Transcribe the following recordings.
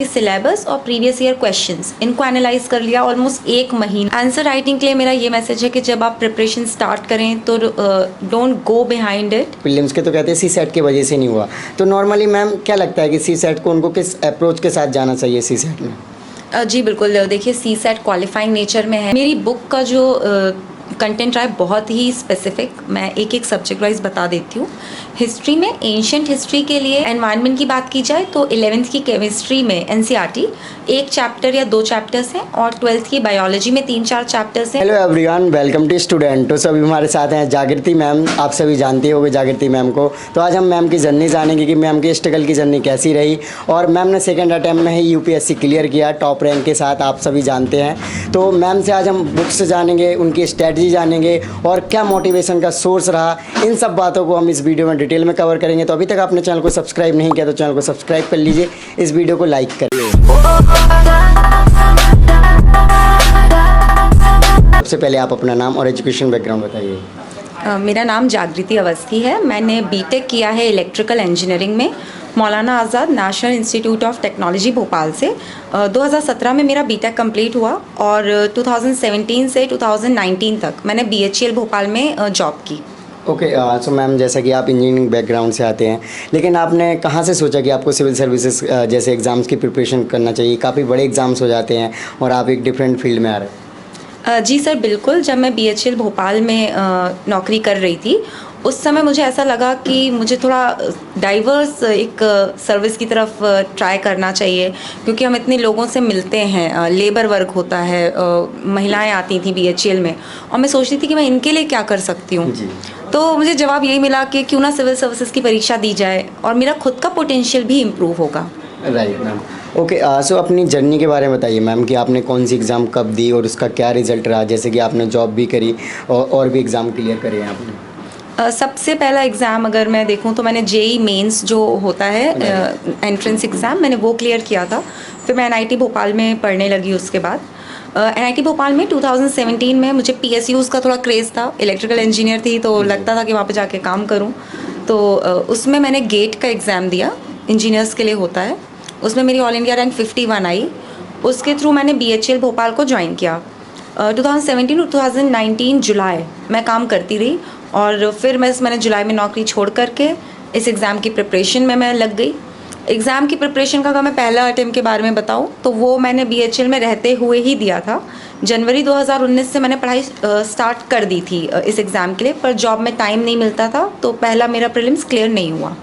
Syllabus और previous year questions इनको analyse कर लिया ऑलमोस्ट एक महीना। आंसर राइटिंग के लिए मेरा ये मैसेज है कि जब आप प्रिपरेशन स्टार्ट करें तो don't go behind it. Prelims के तो कहते हैं सी सेट की वजह से नहीं हुआ, तो नॉर्मली मैम क्या लगता है कि सी सेट को उनको किस अप्रोच के साथ जाना चाहिए सी सेट में? जी बिल्कुल, देखिए सी सेट क्वालिफाइंग नेचर में है। मेरी बुक का जो कंटेंट रहा है बहुत ही स्पेसिफिक, मैं एक एक सब्जेक्ट वाइज बता देती हूँ। हिस्ट्री में एंशिएंट हिस्ट्री के लिए एनवायरनमेंट की बात की जाए तो 11th की केमिस्ट्री में एनसीईआरटी एक चैप्टर या 2 चैप्टर्स हैं और 12th की बायोलॉजी में 3-4 चैप्टर्स हैं। Hello everyone, welcome to student. तो सभी हमारे साथ हैं जागृति मैम। आप सभी जानते होंगे जागृति मैम को। तो आज हम मैम की जर्नी जानेंगे कि मैम की स्ट्रगल की जर्नी कैसी रही, और मैम ने सेकंड अटैम्प्ट में ही यूपीएससी क्लियर किया टॉप रैंक के साथ, आप सभी जानते हैं। तो मैम से आज हम बुक्स जानेंगे, उनकी स्ट्रैटेजी जानेंगे और क्या मोटिवेशन का सोर्स रहा, इन सब बातों को हम इस वीडियो में डिटेल में कवर करेंगे। तो अभी तक आपने चैनल को सब्सक्राइब नहीं किया तो चैनल को सब्सक्राइब कर लीजिए, इस वीडियो को लाइक करिए। सबसे पहले आप अपना नाम और एजुकेशन बैकग्राउंड बताइए। मेरा नाम जागृति अवस्थी है। मैंने बीटेक किया है इलेक्ट्रिकल इंजीनियरिंग में Maulana Azad National Institute of Technology Bhopal से। 2017 में मेरा बीटेक कंप्लीट हुआ और 2017 से 2019 तक मैंने बीएचईएल भोपाल में जॉब की। ओके, सो मैम जैसा कि आप इंजीनियरिंग बैकग्राउंड से आते हैं, लेकिन आपने कहाँ से सोचा कि आपको सिविल सर्विसेज जैसे एग्ज़ाम्स की प्रिपरेशन करना चाहिए? काफ़ी बड़े एग्ज़ाम्स हो जाते हैं और आप एक डिफरेंट फील्ड में आ रहे हैं। जी सर बिल्कुल, जब मैं बीएचईएल भोपाल में नौकरी कर रही थी उस समय मुझे ऐसा लगा कि मुझे थोड़ा डाइवर्स एक सर्विस की तरफ ट्राई करना चाहिए, क्योंकि हम इतने लोगों से मिलते हैं, लेबर वर्क होता है, महिलाएं आती थी बीएचईएल में, और मैं सोचती थी कि मैं इनके लिए क्या कर सकती हूँ। तो मुझे जवाब यही मिला कि क्यों ना सिविल सर्विसेज की परीक्षा दी जाए और मेरा खुद का पोटेंशियल भी इम्प्रूव होगा। Right ma'am. ओके, सो अपनी जर्नी के बारे में बताइए मैम कि आपने कौन सी एग्ज़ाम कब दी और उसका क्या रिजल्ट रहा, जैसे कि आपने जॉब भी करी और भी एग्ज़ाम क्लियर करे हैं आपने। सबसे पहला एग्ज़ाम अगर मैं देखूं तो मैंने जेई मेंस जो होता है एंट्रेंस एग्ज़ाम, मैंने वो क्लियर किया था। फिर मैं एनआईटी भोपाल में पढ़ने लगी। उसके बाद एनआईटी भोपाल में 2017 में मुझे पीएसयूज़ का थोड़ा क्रेज़ था, इलेक्ट्रिकल इंजीनियर थी तो लगता था कि वहाँ पे जाके काम करूँ। तो उसमें मैंने गेट का एग्ज़ाम दिया, इंजीनियर्स के लिए होता है, उसमें मेरी ऑल इंडिया रैंक 51 आई। उसके थ्रू मैंने बीएचईएल भोपाल को ज्वाइन किया। 2017 और 2019 जुलाई मैं काम करती रही और फिर मैंने जुलाई में नौकरी छोड़ करके इस एग्ज़ाम की प्रिपरेशन में मैं लग गई। एग्ज़ाम की प्रिपरेशन का अगर मैं पहला अटेम्प्ट के बारे में बताऊं तो वो मैंने बीएचईएल में रहते हुए ही दिया था। जनवरी 2019 से मैंने पढ़ाई स्टार्ट कर दी थी इस एग्ज़ाम के लिए, पर जॉब में टाइम नहीं मिलता था तो पहला मेरा प्रीलिम्स क्लियर नहीं हुआ।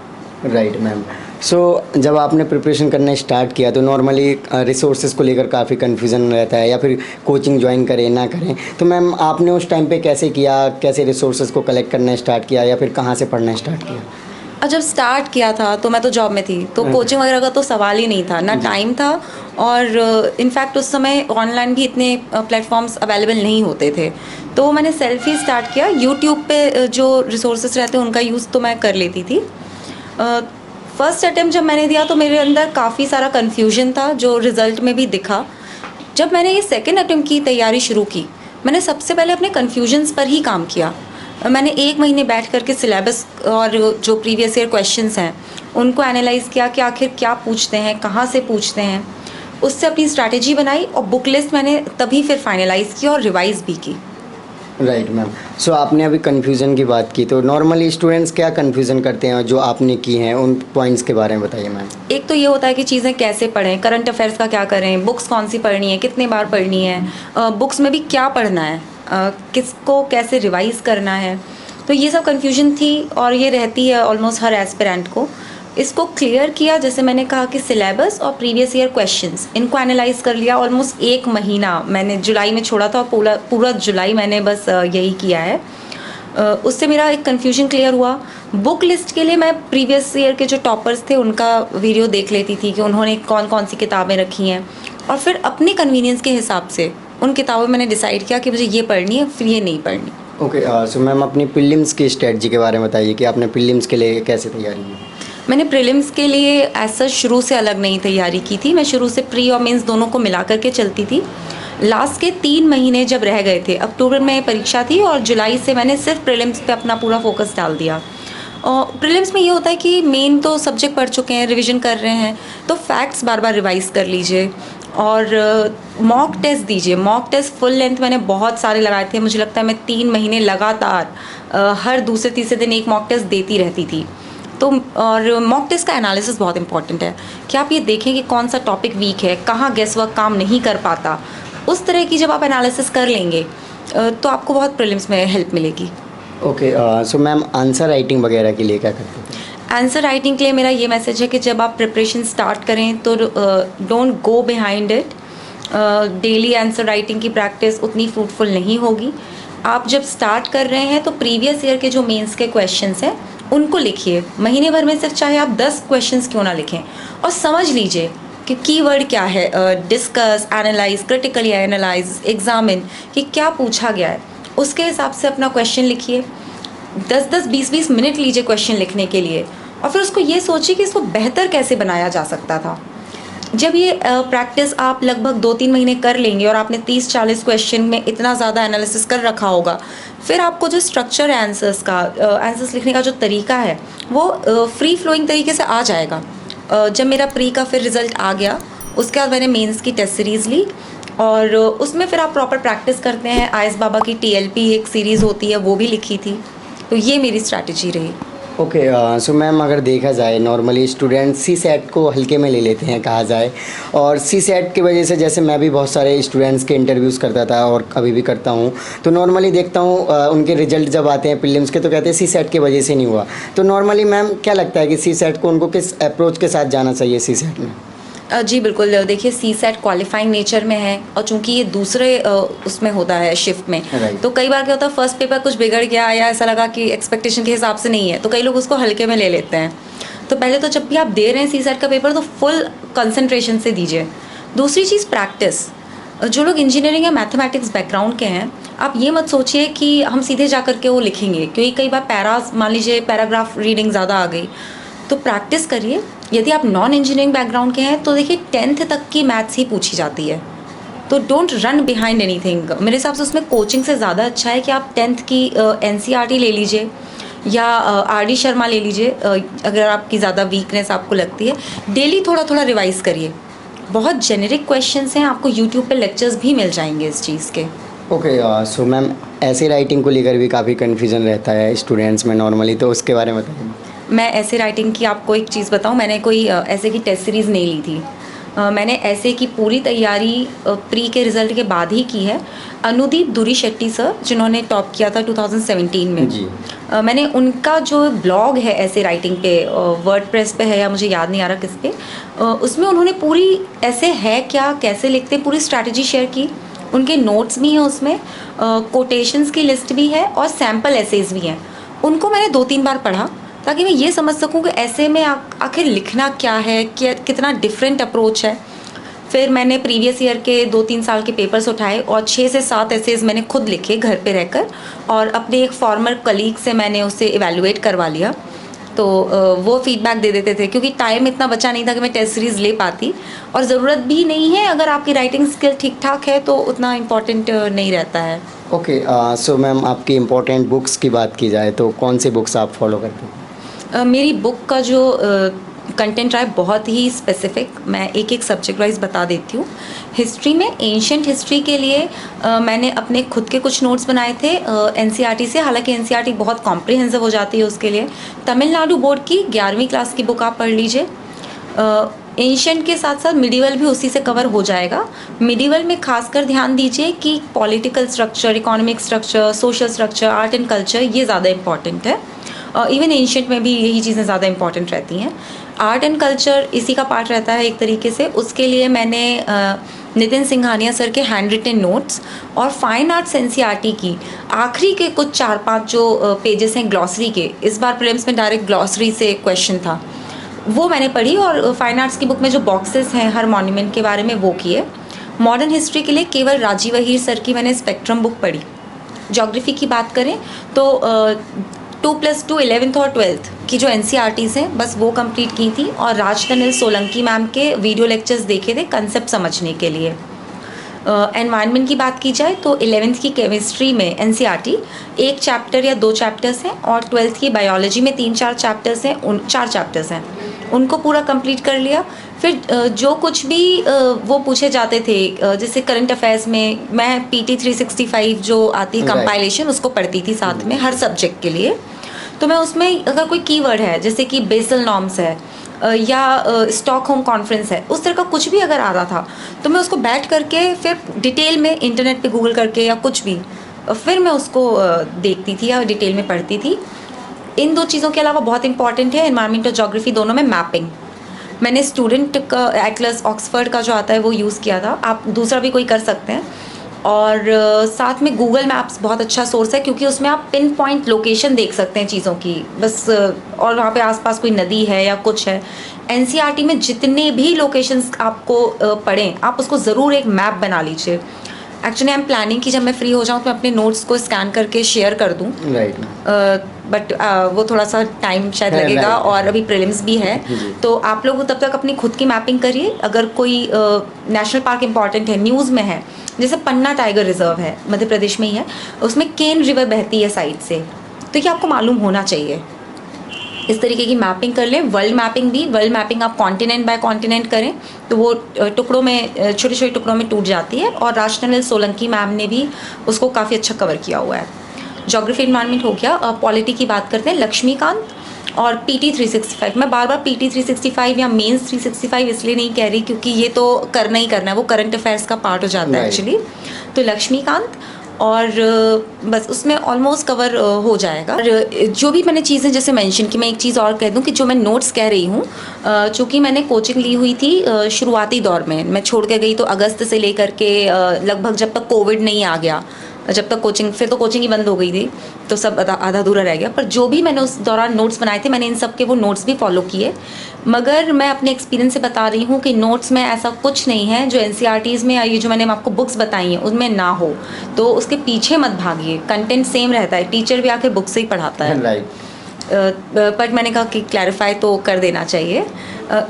Right ma'am. सो जब आपने प्रिपरेशन करना स्टार्ट किया तो नॉर्मली रिसोर्सेज को लेकर काफ़ी कन्फ्यूज़न रहता है, या फिर कोचिंग ज्वाइन करें ना करें, तो मैम आपने उस टाइम पे कैसे किया, कैसे रिसोर्सेज को कलेक्ट करना स्टार्ट किया या फिर कहाँ से पढ़ना स्टार्ट किया? जब स्टार्ट किया था तो मैं तो जॉब में थी, तो कोचिंग वगैरह का तो सवाल ही नहीं था, ना टाइम था, और इनफैक्ट उस समय ऑनलाइन भी इतने प्लेटफॉर्म्स अवेलेबल नहीं होते थे। तो मैंने सेल्फ ही स्टार्ट किया। यूट्यूब पे जो रिसोर्सेज रहते हैं उनका यूज़ तो मैं कर लेती थी। फर्स्ट अटेम्प्ट जब मैंने दिया तो मेरे अंदर काफ़ी सारा कन्फ्यूजन था जो रिज़ल्ट में भी दिखा। जब मैंने ये सेकंड अटेम्प्ट की तैयारी शुरू की, मैंने सबसे पहले अपने कन्फ्यूजन्स पर ही काम किया। मैंने 1 महीने बैठ करके सिलेबस और जो प्रीवियस ईयर क्वेश्चंस हैं उनको एनालाइज़ किया कि आखिर क्या पूछते हैं, कहाँ से पूछते हैं। उससे अपनी स्ट्रैटेजी बनाई और बुक लिस्ट मैंने तभी फिर फाइनलाइज़ की और रिवाइज़ भी की। Right ma'am. सो आपने अभी कन्फ्यूज़न की बात की, तो नॉर्मली स्टूडेंट्स क्या कन्फ्यूज़न करते हैं जो आपने की हैं, उन पॉइंट्स के बारे में बताइए मैम। एक तो ये होता है कि चीज़ें कैसे पढ़ें, करंट अफेयर्स का क्या करें, बुक्स कौन सी पढ़नी है, कितने बार पढ़नी है, बुक्स में भी क्या पढ़ना है, किसको कैसे रिवाइज़ करना है। तो ये सब कन्फ्यूजन थी और ये रहती है ऑलमोस्ट हर एस्पिरेंट को। इसको क्लियर किया, जैसे मैंने कहा कि सिलेबस और प्रीवियस ईयर क्वेश्चंस इनको एनालाइज कर लिया। ऑलमोस्ट एक महीना मैंने जुलाई में छोड़ा था और पूरा जुलाई मैंने बस यही किया है। उससे मेरा एक कन्फ्यूजन क्लियर हुआ। बुक लिस्ट के लिए मैं प्रीवियस ईयर के जो टॉपर्स थे उनका वीडियो देख लेती थी कि उन्होंने कौन कौन सी किताबें रखी हैं, और फिर अपने कन्वीनियंस के हिसाब से उन किताबों में मैंने डिसाइड किया कि मुझे ये पढ़नी है, फिर ये नहीं पढ़नी। ओके, सो मैम अपनी प्रीलिम्स की स्ट्रेटजी के बारे में बताइए कि आपने प्रीलिम्स के लिए कैसे तैयारी की? मैंने प्रीलिम्स के लिए ऐसा शुरू से अलग नहीं तैयारी की थी। मैं शुरू से प्री और मेंस दोनों को मिला करके चलती थी। लास्ट के 3 महीने जब रह गए थे, अक्टूबर में परीक्षा थी और जुलाई से मैंने सिर्फ प्रीलिम्स पे अपना पूरा फोकस डाल दिया। और प्रीलिम्स में ये होता है कि मेन तो सब्जेक्ट पढ़ चुके हैं, रिवीजन कर रहे हैं, तो फैक्ट्स बार बार रिवाइज कर लीजिए और मॉक टेस्ट दीजिए। मॉक टेस्ट फुल लेंथ मैंने बहुत सारे लगाए थे, मुझे लगता है मैं 3 महीने लगातार हर दूसरे तीसरे दिन एक मॉक टेस्ट देती रहती थी। तो और मॉक टेस्ट का एनालिसिस बहुत इंपॉर्टेंट है कि आप ये देखें कि कौन सा टॉपिक वीक है, कहाँ गेस वर्क काम नहीं कर पाता। उस तरह की जब आप एनालिसिस कर लेंगे तो आपको बहुत प्रीलिम्स में हेल्प मिलेगी। Okay, so ma'am answer writing वगैरह के लिए क्या करते हैं? आंसर राइटिंग के लिए मेरा ये मैसेज है कि जब आप प्रिपरेशन स्टार्ट करें तो don't go behind it. Daily answer writing की प्रैक्टिस उतनी फ्रूटफुल नहीं होगी। आप जब स्टार्ट कर रहे हैं तो प्रीवियस ईयर के जो मेंस के क्वेश्चंस हैं उनको लिखिए। महीने भर में सिर्फ चाहे आप 10 क्वेश्चंस क्यों ना लिखें, और समझ लीजिए कि कीवर्ड क्या है, discuss, analyse, critically analyse, examine, कि क्या पूछा गया है, उसके हिसाब से अपना क्वेश्चन लिखिए। 10-10, 20-20 मिनट लीजिए क्वेश्चन लिखने के लिए, और फिर उसको ये सोचिए कि इसको बेहतर कैसे बनाया जा सकता था। जब ये प्रैक्टिस आप लगभग 2-3 महीने कर लेंगे और आपने 30-40 क्वेश्चन में इतना ज़्यादा एनालिसिस कर रखा होगा, फिर आपको जो स्ट्रक्चर है आंसर्स लिखने का जो तरीका है वो फ्री फ्लोइंग तरीके से आ जाएगा। जब मेरा प्री का फिर रिज़ल्ट आ गया, उसके बाद मैंने मेंस की टेस्ट सीरीज़ ली और उसमें फिर आप प्रॉपर प्रैक्टिस करते हैं। आयस बाबा की TLP एक सीरीज़ होती है, वो भी लिखी थी। तो ये मेरी स्ट्रैटेजी रही। ओके, सो मैम अगर देखा जाए नॉर्मली स्टूडेंट CSAT को हल्के में ले लेते हैं कहा जाए, और CSAT की वजह से जैसे मैं भी बहुत सारे स्टूडेंट्स के इंटरव्यूज़ करता था और अभी भी करता हूँ, तो नॉर्मली देखता हूँ उनके रिजल्ट जब आते हैं प्रीलिम्स के तो कहते हैं CSAT की वजह से नहीं हुआ। तो नॉर्मली मैम क्या लगता है कि CSAT को उनको किस अप्रोच के साथ जाना चाहिए CSAT में? जी बिल्कुल, देखिए CSAT क्वालिफाइंग नेचर में है और चूंकि ये दूसरे उसमें होता है शिफ्ट में, तो कई बार क्या होता है फर्स्ट पेपर कुछ बिगड़ गया या ऐसा लगा कि एक्सपेक्टेशन के हिसाब से नहीं है, तो कई लोग उसको हल्के में ले लेते हैं। तो पहले तो जब भी आप दे रहे हैं CSAT का पेपर तो फुल कंसंट्रेशन से दीजिए। दूसरी चीज़ प्रैक्टिस। जो लोग इंजीनियरिंग या मैथमेटिक्स बैकग्राउंड के हैं, आप ये मत सोचिए कि हम सीधे जा कर के वो लिखेंगे, क्योंकि कई बार मान लीजिए पैराग्राफ रीडिंग ज़्यादा आ गई, तो प्रैक्टिस करिए। यदि आप नॉन इंजीनियरिंग बैकग्राउंड के हैं तो देखिए 10th तक की मैथ्स ही पूछी जाती है, तो डोंट रन बिहाइंड एनीथिंग। मेरे हिसाब से उसमें कोचिंग से ज़्यादा अच्छा है कि आप 10th की NCERT ले लीजिए या RD शर्मा ले लीजिए। अगर आपकी ज़्यादा वीकनेस आपको लगती है, डेली थोड़ा थोड़ा रिवाइज़ करिए। बहुत जेनेरिक क्वेश्चंस हैं, आपको यूट्यूब पे लेक्चर्स भी मिल जाएंगे इस चीज़ के। ओके, सो मैम ऐसे राइटिंग को लेकर भी काफ़ी कन्फ्यूज़न रहता है स्टूडेंट्स में नॉर्मली, तो उसके बारे में बताइए। मैं ऐसे राइटिंग की आपको एक चीज़ बताऊं, मैंने कोई ऐसे की टेस्ट सीरीज़ नहीं ली थी। मैंने ऐसे की पूरी तैयारी प्री के रिज़ल्ट के बाद ही की है। अनुदीप दुरी शेट्टी सर, जिन्होंने टॉप किया था 2017 में जी। मैंने उनका जो ब्लॉग है ऐसे राइटिंग पे, वर्डप्रेस पे है या मुझे याद नहीं आ रहा किस पे, उसमें उन्होंने पूरी ऐसे है क्या, कैसे लिखते, पूरी स्ट्रैटेजी शेयर की। उनके नोट्स भी हैं उसमें, कोटेशंस की लिस्ट भी है और सैम्पल एसेज भी हैं। उनको मैंने 2-3 बार पढ़ा ताकि मैं ये समझ सकूं कि ऐसे में आखिर लिखना क्या है, कितना डिफरेंट अप्रोच है। फिर मैंने प्रीवियस ईयर के 2-3 साल के पेपर्स उठाए और 6 से 7 एसेज मैंने खुद लिखे घर पे रहकर, और अपने एक फॉर्मर कलीग से मैंने उसे इवैल्यूएट करवा लिया। तो वो फीडबैक दे देते थे, क्योंकि टाइम इतना बचा नहीं था कि मैं टेस्ट सीरीज़ ले पाती, और ज़रूरत भी नहीं है। अगर आपकी राइटिंग स्किल ठीक ठाक है तो उतना इम्पॉर्टेंट नहीं रहता है। ओके, सो मैम आपकी इम्पोर्टेंट बुक्स की बात की जाए तो कौन सी बुक्स आप फॉलो करते हैं? मेरी बुक का जो कंटेंट रहा है बहुत ही स्पेसिफिक, मैं एक एक सब्जेक्ट वाइज बता देती हूँ। हिस्ट्री में एंशिएंट हिस्ट्री के लिए मैंने अपने खुद के कुछ नोट्स बनाए थे NCERT से, हालांकि NCERT बहुत कॉम्प्रिहेंसिव हो जाती है उसके लिए। तमिलनाडु बोर्ड की 11वीं क्लास की बुक आप पढ़ लीजिए। एंशिएंट के साथ साथ मिडिवल भी उसी से कवर हो जाएगा। मिडिवल में खासकर ध्यान दीजिए कि political structure, economic structure, social structure, art and culture, ये ज़्यादा इंपॉर्टेंट है। इवन एंशिएंट में भी यही चीज़ें ज़्यादा इंपॉर्टेंट रहती हैं। आर्ट एंड कल्चर इसी का पार्ट रहता है एक तरीके से। उसके लिए मैंने नितिन सिंघानिया सर के हैंड रिटन नोट्स और फाइन आर्ट्स NCERT की आखिरी के कुछ 4-5 जो पेजेस हैं ग्लॉसरी के, इस बार प्रीलिम्स में डायरेक्ट ग्लॉसरी से क्वेश्चन था, वो मैंने पढ़ी। और फाइन आर्ट्स की बुक में जो बॉक्सेस हैं हर मॉन्यूमेंट के बारे में वो किए। मॉडर्न हिस्ट्री के लिए केवल राजीव अहीर सर की मैंने स्पेक्ट्रम बुक पढ़ी। ज्योग्राफी की बात करें तो 2+2 11th और 12th की जो NCERTs हैं बस वो कंप्लीट की थी, और राजतनिल सोलंकी मैम के वीडियो लेक्चर्स देखे थे कंसेप्ट समझने के लिए। एनवायरनमेंट की बात की जाए तो 11th की केमिस्ट्री में एनसीईआरटी 1 चैप्टर या 2 चैप्टर्स हैं, और 12th की बायोलॉजी में 3-4 चैप्टर्स हैं, 4 चैप्टर्स हैं, उनको पूरा कंप्लीट कर लिया। फिर जो कुछ भी वो पूछे जाते थे, जैसे करंट अफेयर्स में मैं PT 365 जो आती कंपाइलेशन उसको पढ़ती थी साथ में हर सब्जेक्ट के लिए। तो मैं उसमें अगर कोई कीवर्ड है जैसे कि बेसल नॉर्म्स है या स्टॉकहोम कॉन्फ्रेंस है, उस तरह का कुछ भी अगर आ रहा था तो मैं उसको बैठ करके फिर डिटेल में इंटरनेट पे गूगल करके या कुछ भी फिर मैं उसको देखती थी या डिटेल में पढ़ती थी। इन 2 चीज़ों के अलावा बहुत इंपॉर्टेंट है एनवायरमेंट और ज्योग्राफी दोनों में मैपिंग। मैंने स्टूडेंट का एटलस ऑक्सफर्ड का जो आता है वो यूज़ किया था, आप दूसरा भी कोई कर सकते हैं। और साथ में गूगल मैप्स बहुत अच्छा सोर्स है क्योंकि उसमें आप पिन पॉइंट लोकेशन देख सकते हैं चीज़ों की बस, और वहाँ पे आसपास कोई नदी है या कुछ है। एनसीईआरटी में जितने भी लोकेशंस आपको पढ़ें आप उसको ज़रूर एक मैप बना लीजिए। एक्चुअली आई एम प्लानिंग कि जब मैं फ्री हो जाऊँ तो मैं अपने नोट्स को स्कैन करके शेयर कर दूँ, बट वो थोड़ा सा टाइम शायद लगेगा और अभी प्रीलिम्स भी है, तो आप लोग तब तक अपनी खुद की मैपिंग करिए। अगर कोई नेशनल पार्क इंपॉर्टेंट है, न्यूज़ में है, जैसे पन्ना टाइगर रिजर्व है मध्य प्रदेश में ही है, उसमें केन रिवर बहती है साइड से, तो ये आपको मालूम होना चाहिए। इस तरीके की मैपिंग कर लें। वर्ल्ड मैपिंग भी, वर्ल्ड मैपिंग आप कॉन्टिनेंट बाय कॉन्टिनेंट करें तो वो टुकड़ों में, छोटे छोटे टुकड़ों में टूट जाती है, और राजनल सोलंकी मैम ने भी उसको काफ़ी अच्छा कवर किया हुआ है। ज्योग्राफी एनवायरनमेंट हो गया। पॉलिटी की बात करते हैं, लक्ष्मीकांत और PT 365। मैं बार बार PT 365 या मेंस 365 इसलिए नहीं कह रही क्योंकि ये तो करना ही करना है, वो करंट अफेयर्स का पार्ट हो जाता है एक्चुअली। तो लक्ष्मीकांत और बस उसमें ऑलमोस्ट कवर हो जाएगा। और जो भी मैंने चीज़ें जैसे मेंशन की, मैं एक चीज़ और कह दूं कि जो मैं नोट्स कह रही हूँ, चूँकि मैंने कोचिंग ली हुई थी शुरुआती दौर में, मैं छोड़ के गई तो अगस्त से लेकर के लगभग जब तक कोविड नहीं आ गया, जब तक कोचिंग, फिर तो कोचिंग ही बंद हो गई थी तो सब आधा अधूरा रह गया। पर जो भी मैंने उस दौरान नोट्स बनाए थे मैंने इन सब के वो नोट्स भी फॉलो किए। मगर मैं अपने एक्सपीरियंस से बता रही हूँ कि नोट्स में ऐसा कुछ नहीं है जो NCERTs में या ये जो मैंने आपको बुक्स बताई हैं उनमें ना हो, तो उसके पीछे मत भागिए। कंटेंट सेम रहता है, टीचर भी आखिर बुक से ही पढ़ाता है। बट मैंने कहा कि क्लैरिफाई तो कर देना चाहिए।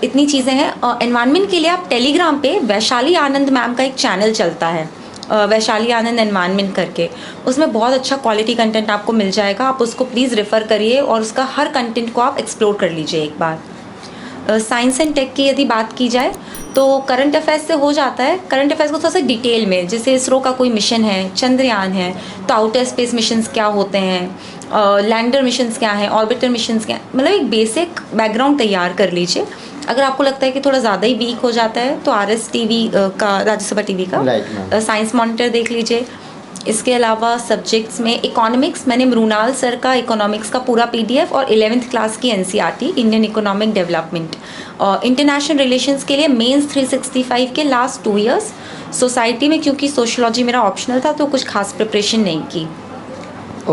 इतनी चीज़ें हैं। एनवायरनमेंट के लिए आप टेलीग्राम पे वैशाली आनंद मैम का एक चैनल चलता है, वैशाली आनंद एनवायरनमेंट करके, उसमें बहुत अच्छा क्वालिटी कंटेंट आपको मिल जाएगा। आप उसको प्लीज़ रेफ़र करिए और उसका हर कंटेंट को आप एक्सप्लोर कर लीजिए एक बार। साइंस एंड टेक की यदि बात की जाए तो करंट अफेयर्स से हो जाता है। करंट अफेयर्स को थोड़ा सा डिटेल में, जैसे इसरो का कोई मिशन है, चंद्रयान है, तो आउटर स्पेस मिशंस क्या होते हैं, लैंडर मिशंस क्या हैं, ऑर्बिटर मिशंस क्या हैं, मतलब एक बेसिक बैकग्राउंड तैयार कर लीजिए। अगर आपको लगता है कि थोड़ा ज़्यादा ही वीक हो जाता है तो RS TV का, राज्यसभा TV का साइंस मॉनिटर देख लीजिए। इसके अलावा सब्जेक्ट्स में इकोनॉमिक्स, मैंने मृणाल सर का इकोनॉमिक्स का पूरा PDF और 11th क्लास की NCERT इंडियन इकोनॉमिक डेवलपमेंट, और इंटरनेशनल रिलेशंस के लिए मेंस 365 के लास्ट 2 इयर्स। सोसाइटी में क्योंकि सोशियोलॉजी मेरा ऑप्शनल था तो कुछ खास प्रिपरेशन नहीं की।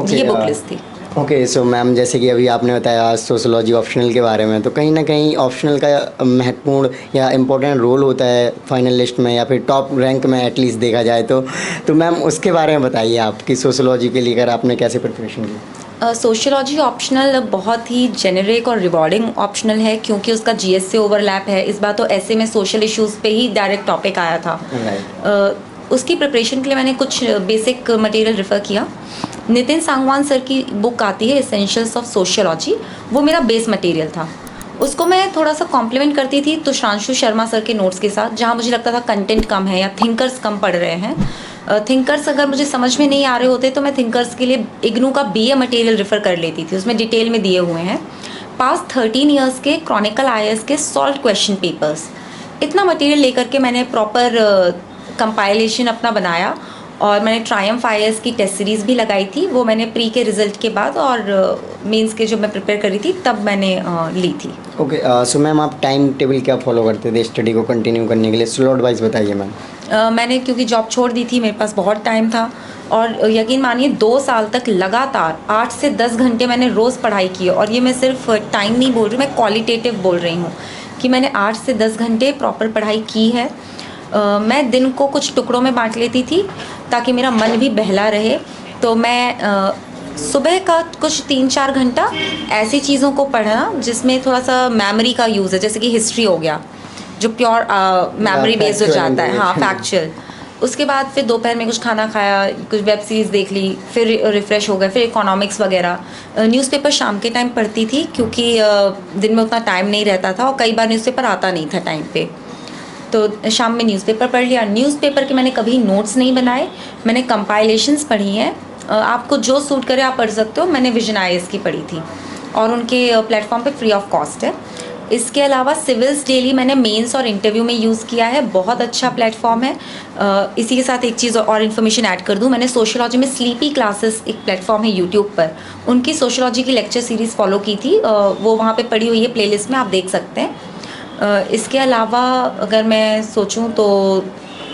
ये बुक लिस्ट थी। ओके, सो मैम जैसे कि अभी आपने बताया सोशोलॉजी ऑप्शनल के बारे में, तो कहीं ना कहीं ऑप्शनल का महत्वपूर्ण या इम्पोर्टेंट रोल होता है फाइनल लिस्ट में या फिर टॉप रैंक में एटलीस्ट देखा जाए तो मैम उसके बारे में बताइए आप कि सोशोलॉजी के लिए आपने कैसे प्रिपरेशन की। सोशियोलॉजी ऑप्शनल बहुत ही जेनरिक और रिवॉर्डिंग ऑप्शनल है क्योंकि उसका GS से ओवरलैप है। इस बार तो ऐसे में सोशल इश्यूज़ पे ही डायरेक्ट टॉपिक आया था। उसकी प्रिपरेशन के लिए मैंने कुछ बेसिक मटेरियल रेफ़र किया। नितिन सांगवान सर की बुक आती है एसेंशियल्स ऑफ सोशियोलॉजी, वो मेरा बेस मटेरियल था। उसको मैं थोड़ा सा कॉम्प्लीमेंट करती थी तुषांशु शर्मा सर के नोट्स के साथ, जहाँ मुझे लगता था कंटेंट कम है या थिंकर्स कम पढ़ रहे हैं। थिंकर्स अगर मुझे समझ में नहीं आ रहे होते तो मैं थिंकर्स के लिए इग्नू का BA मटेरियल रेफ़र कर लेती थी, उसमें डिटेल में दिए हुए हैं। पास्ट 13 ईयर्स के क्रॉनिकल IAS के सॉल्व क्वेश्चन पेपर्स, इतना मटेरियल लेकर के मैंने प्रॉपर कंपाइलेशन अपना बनाया। और मैंने ट्रायम्फ IAS की टेस्ट सीरीज़ भी लगाई थी, वो मैंने प्री के रिज़ल्ट के बाद और मेंस के जब मैं प्रिपेयर करी थी तब मैंने ली थी। ओके, सो मैम आप टाइम टेबल क्या फॉलो करते थे स्टडी को कंटिन्यू करने के लिए, स्लॉट वाइज बताइए मैम। मैंने क्योंकि जॉब छोड़ दी थी, मेरे पास बहुत टाइम था और यकीन मानिए 2 साल तक लगातार 8 से 10 घंटे मैंने रोज़ पढ़ाई की। और ये मैं सिर्फ टाइम नहीं बोल रही, मैं क्वालिटेटिव बोल रही हूँ कि मैंने 8 से 10 घंटे प्रॉपर पढ़ाई की है। मैं दिन को कुछ टुकड़ों में बांट लेती थी ताकि मेरा मन भी बहला रहे। तो मैं सुबह का कुछ 3-4 घंटा ऐसी चीज़ों को पढ़ना जिसमें थोड़ा सा मेमोरी का यूज़ है, जैसे कि हिस्ट्री हो गया जो प्योर मेमोरी बेस्ड हो जाता है, हाँ फैक्चुअल, उसके बाद फिर दोपहर में कुछ खाना खाया, कुछ वेब सीरीज़ देख ली, फिर रिफ़्रेश हो गए, फिर इकोनॉमिक्स वगैरह। न्यूज़पेपर शाम के टाइम पढ़ती थी क्योंकि दिन में उतना टाइम नहीं रहता था और कई बार न्यूज़पेपर आता नहीं था टाइम पे, तो शाम में न्यूज़पेपर पढ़ लिया। न्यूज़पेपर के मैंने कभी नोट्स नहीं बनाए, मैंने कंपाइलेशंस पढ़ी हैं। आपको जो सूट करे आप पढ़ सकते हो। मैंने विजन आईएएस की पढ़ी थी और उनके प्लेटफॉर्म पे फ्री ऑफ कॉस्ट है। इसके अलावा सिविल्स डेली मैंने मेंस और इंटरव्यू में यूज़ किया है, बहुत अच्छा प्लेटफॉर्म है। इसी के साथ एक चीज़ और इन्फॉर्मेशन ऐड कर दूं, मैंने सोशियोलॉजी में स्लीपी क्लासेस एक प्लेटफॉर्म है यूट्यूब पर, उनकी सोशियोलॉजी की लेक्चर सीरीज़ फॉलो की थी, वो वहाँ पे पड़ी हुई है प्लेलिस्ट में, आप देख सकते हैं। इसके अलावा अगर मैं सोचूं तो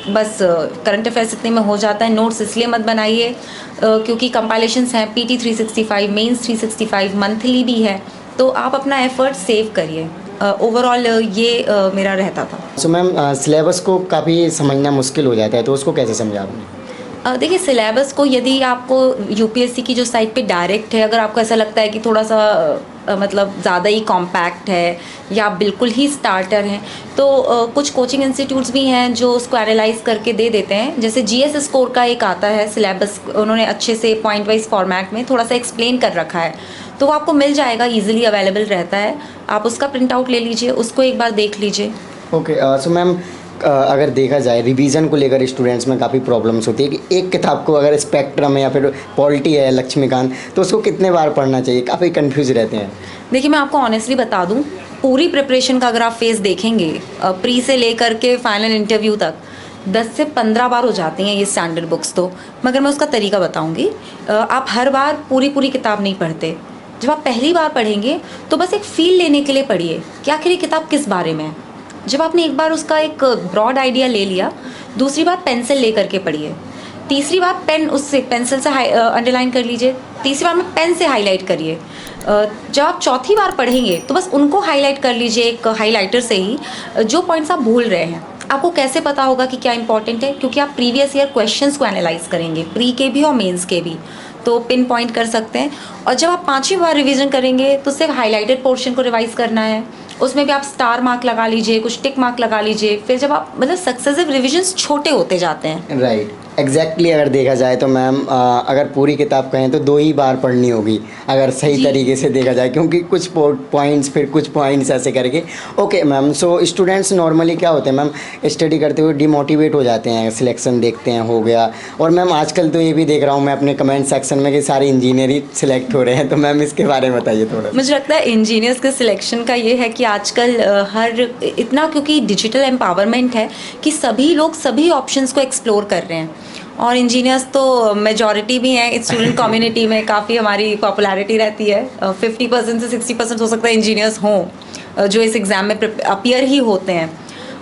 बस करंट अफेयर्स इतने में हो जाता है। नोट्स इसलिए मत बनाइए क्योंकि कंपाइलेशंस हैं, पीटी 365, मेंस 365, मंथली भी है, तो आप अपना एफर्ट सेव करिए। ओवरऑल ये मेरा रहता था। सो मैम सिलेबस को काफ़ी समझना मुश्किल हो जाता है, तो उसको कैसे समझा आपने? देखिए, सिलेबस को यदि आपको यूपीएससी की जो साइट पे डायरेक्ट है, अगर आपको ऐसा लगता है कि थोड़ा सा मतलब ज़्यादा ही कॉम्पैक्ट है या आप बिल्कुल ही स्टार्टर हैं, तो कुछ कोचिंग इंस्टीट्यूट्स भी हैं जो उसको एनालाइज करके दे देते हैं। जैसे जीएस स्कोर का एक आता है सिलेबस, उन्होंने अच्छे से पॉइंट वाइज फॉर्मेट में थोड़ा सा एक्सप्लेन कर रखा है, तो वो आपको मिल जाएगा, ईजिली अवेलेबल रहता है। आप उसका प्रिंट आउट ले लीजिए, उसको एक बार देख लीजिए। ओके, सो मैम अगर देखा जाए रिवीजन को लेकर स्टूडेंट्स में काफ़ी प्रॉब्लम्स होती है कि एक किताब को अगर स्पेक्ट्रम है या फिर पॉलिटी है लक्ष्मीकांत, तो उसको कितने बार पढ़ना चाहिए, काफ़ी कंफ्यूज रहते हैं। देखिए, मैं आपको ऑनेस्टली बता दूं, पूरी प्रिपरेशन का अगर आप फेस देखेंगे, प्री से लेकर के फाइनल इंटरव्यू तक 10 से 15 बार हो जाती हैं ये स्टैंडर्ड बुक्स तो, मगर मैं उसका तरीका बताऊंगी। आप हर बार पूरी किताब नहीं पढ़ते। जब आप पहली बार पढ़ेंगे तो बस एक फील लेने के लिए पढ़िए कि आखिर ये किताब किस बारे में है। जब आपने एक बार उसका एक ब्रॉड आइडिया ले लिया, दूसरी बार पेंसिल ले करके पढ़िए, तीसरी बार पेंसिल से अंडरलाइन कर लीजिए, तीसरी बार में पेन से हाईलाइट करिए। जब आप चौथी बार पढ़ेंगे तो बस उनको हाईलाइट कर लीजिए एक हाईलाइटर से ही, जो पॉइंट्स आप भूल रहे हैं। आपको कैसे पता होगा कि क्या इंपॉर्टेंट है? क्योंकि आप प्रीवियस ईयर क्वेश्चंस को एनालाइज करेंगे, प्री के भी और मेंस के भी, तो पिन पॉइंट कर सकते हैं। और जब आप 5वीं बार रिवीजन करेंगे तो सिर्फ हाईलाइटेड पोर्शन को रिवाइज करना है, उसमें भी आप स्टार मार्क लगा लीजिए, कुछ टिक मार्क लगा लीजिए। फिर जब आप मतलब सक्सेसिव रिविजन्स छोटे होते जाते हैं। राइट, एग्जैक्टली अगर देखा जाए तो मैम अगर पूरी किताब कहें तो 2 ही बार पढ़नी होगी अगर सही तरीके से देखा जाए, क्योंकि कुछ पॉइंट्स फिर कुछ पॉइंट्स ऐसे करके। Okay ma'am, so students normally क्या होते हैं मैम, स्टडी करते हुए डिमोटिवेट हो जाते हैं, सिलेक्शन देखते हैं हो गया, और मैम आजकल तो ये भी देख रहा हूँ मैं अपने कमेंट सेक्शन में कि सारे इंजीनियर ही सिलेक्ट हो रहे हैं, तो मैम इसके बारे में बताइए थोड़ा। मुझे लगता है इंजीनियर्स के सिलेक्शन का ये है कि आजकल हर इतना, क्योंकि डिजिटल एम्पावरमेंट है कि सभी लोग सभी ऑप्शंस को एक्सप्लोर कर रहे हैं, और इंजीनियर्स तो मेजॉरिटी भी हैं स्टूडेंट कम्युनिटी में, काफ़ी हमारी पॉपुलैरिटी रहती है। 50% से 60% हो सकता है इंजीनियर्स हों जो इस एग्ज़ाम में अपीयर ही होते हैं।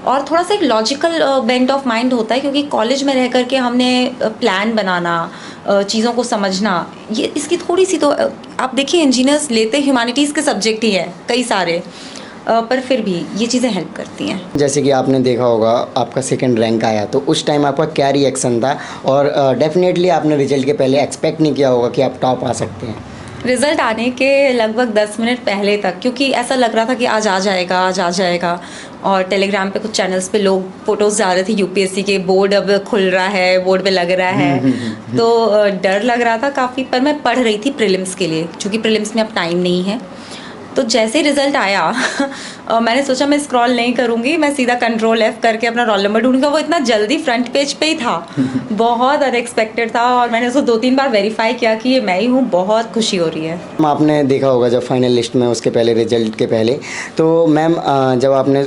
और थोड़ा सा एक लॉजिकल बेंड ऑफ माइंड होता है, क्योंकि कॉलेज में रह करके हमने प्लान बनाना, चीज़ों को समझना, ये इसकी थोड़ी सी तो आप देखिए इंजीनियर्स लेते ह्यूमैनिटीज़ के सब्जेक्ट ही है कई सारे, पर फिर भी ये चीज़ें हेल्प करती हैं। जैसे कि आपने देखा होगा आपका 2nd रैंक आया, तो उस टाइम आपका क्या रिएक्शन था, और डेफिनेटली आपने रिजल्ट के पहले एक्सपेक्ट नहीं किया होगा कि आप टॉप आ सकते हैं। रिज़ल्ट आने के लगभग 10 मिनट पहले तक, क्योंकि ऐसा लग रहा था कि आज आ जाएगा, आज आ जाएगा, और टेलीग्राम पे कुछ चैनल्स पे लोग फोटोज़ जा रहे थे यूपीएससी के, बोर्ड अब खुल रहा है, बोर्ड पे लग रहा है, तो डर लग रहा था काफ़ी। पर मैं पढ़ रही थी प्रीलिम्स के लिए, क्योंकि प्रीलिम्स में अब टाइम नहीं है। तो जैसे ही रिज़ल्ट आया मैंने सोचा मैं स्क्रॉल नहीं करूँगी, मैं सीधा Ctrl+F करके अपना रोल नंबर ढूंढूंगा। वो इतना जल्दी फ्रंट पेज पे ही था, बहुत अनएक्सपेक्टेड था, और मैंने उसको 2-3 बार वेरीफाई किया कि ये मैं ही हूँ। बहुत खुशी हो रही है। आपने देखा होगा जब फाइनल लिस्ट में उसके पहले, रिजल्ट के पहले, तो मैम जब आपने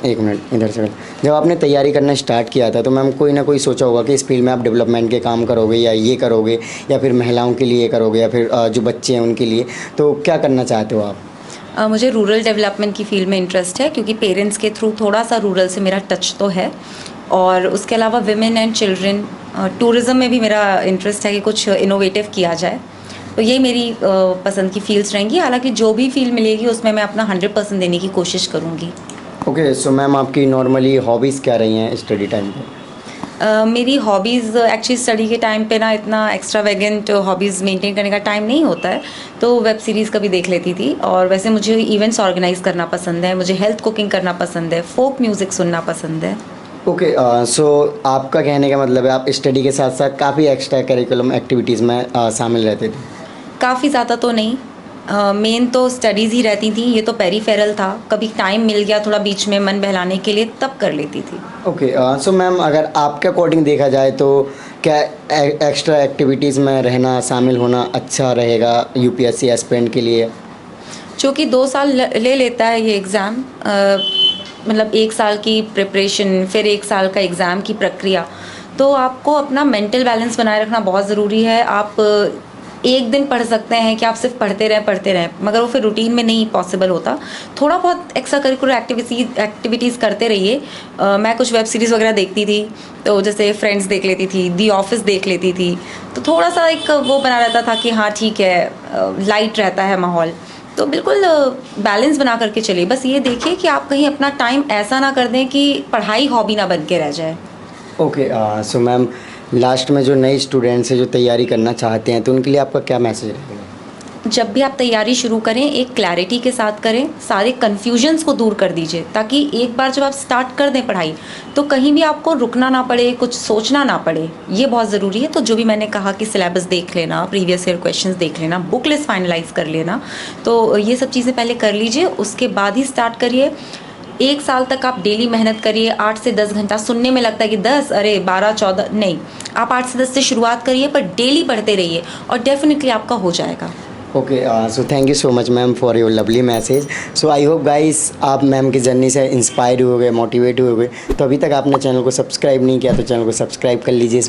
एक मिनट इधर से, जब आपने तैयारी करना स्टार्ट किया था तो मैम कोई ना कोई सोचा होगा कि इस फील्ड में आप डेवलपमेंट के काम करोगे, या ये करोगे, या फिर महिलाओं के लिए करोगे, या फिर जो बच्चे हैं उनके लिए, तो क्या करना चाहते हो आप? मुझे रूरल डेवलपमेंट की फील्ड में इंटरेस्ट है, क्योंकि पेरेंट्स के थ्रू थोड़ा सा रूरल से मेरा टच तो है, और उसके अलावा विमेन एंड चिल्ड्रन, टूरिज़्म में भी मेरा इंटरेस्ट है कि कुछ इनोवेटिव किया जाए। तो ये मेरी पसंद की फील्ड्स रहेंगी। हालांकि जो भी फील्ड मिलेगी उसमें मैं अपना 100% देने की कोशिश करूँगी। ओके, सो मैम आपकी नॉर्मली हॉबीज़ क्या रही हैं स्टडी टाइम पे? मेरी हॉबीज़ एक्चुअली स्टडी के टाइम पे ना इतना एक्स्ट्रावेगेंट हॉबीज़ मेंटेन करने का टाइम नहीं होता है, तो वेब सीरीज़ कभी देख लेती थी। और वैसे मुझे इवेंट्स ऑर्गेनाइज़ करना पसंद है, मुझे हेल्थ कुकिंग करना पसंद है, फोक म्यूज़िक सुनना पसंद है। ओके, सो आपका कहने का मतलब है आप स्टडी के साथ साथ काफ़ी एक्स्ट्रा करिकुलम एक्टिविटीज़ में शामिल रहते थे? काफ़ी ज़्यादा तो नहीं, मेन तो स्टडीज़ ही रहती थी, ये तो पेरीफेरल था, कभी टाइम मिल गया थोड़ा बीच में मन बहलाने के लिए तब कर लेती थी। ओके, सो मैम अगर आपके अकॉर्डिंग देखा जाए तो क्या एक्स्ट्रा एक्टिविटीज़ में रहना, शामिल होना अच्छा रहेगा यूपीएससी एस्पिरेंट के लिए? चूँकि 2 साल ले लेता है ये एग्ज़ाम, मतलब 1 साल की प्रिपरेशन फिर 1 साल का एग्ज़ाम की प्रक्रिया, तो आपको अपना मेंटल बैलेंस बनाए रखना बहुत ज़रूरी है। आप एक दिन पढ़ सकते हैं कि आप सिर्फ पढ़ते रहें, मगर वो फिर रूटीन में नहीं पॉसिबल होता। थोड़ा बहुत एक्स्ट्रा करिकुलर एक्टिविटीज़ करते रहिए। मैं कुछ वेब सीरीज़ वगैरह देखती थी, तो जैसे फ्रेंड्स देख लेती थी, दी ऑफिस देख लेती थी, तो थोड़ा सा एक वो बना रहता था कि हाँ ठीक है, लाइट रहता है माहौल। तो बिल्कुल बैलेंस बना करके चलिए। बस ये देखिए कि आप कहीं अपना टाइम ऐसा ना कर दें कि पढ़ाई हॉबी ना बन के रह जाए। ओके, सो मैम लास्ट में जो नए स्टूडेंट्स हैं जो तैयारी करना चाहते हैं तो उनके लिए आपका क्या मैसेज रहेगा? जब भी आप तैयारी शुरू करें एक क्लैरिटी के साथ करें, सारे कन्फ्यूजन्स को दूर कर दीजिए, ताकि एक बार जब आप स्टार्ट कर दें पढ़ाई तो कहीं भी आपको रुकना ना पड़े, कुछ सोचना ना पड़े, ये बहुत ज़रूरी है। तो जो भी मैंने कहा कि सिलेबस देख लेना, प्रीवियस ईयर क्वेश्चंस देख लेना, बुक लिस्ट फाइनलाइज कर लेना, तो ये सब चीज़ें पहले कर लीजिए, उसके बाद ही स्टार्ट करिए। 1 साल तक आप डेली मेहनत करिए, 8 से 10 घंटा। सुनने में लगता है कि 10, अरे 12, 14, नहीं, आप 8 से 10 से शुरुआत करिए, पर डेली पढ़ते रहिए और डेफिनेटली आपका हो जाएगा। Okay, so thank you so much ma'am for your lovely message. So I hope guys आप मैम की जर्नी से इंस्पायर हुए, मोटिवेट हुए। तो अभी तक आपने चैनल को सब्सक्राइब नहीं किया तो चैनल को सब्सक्राइब कर लीजिए।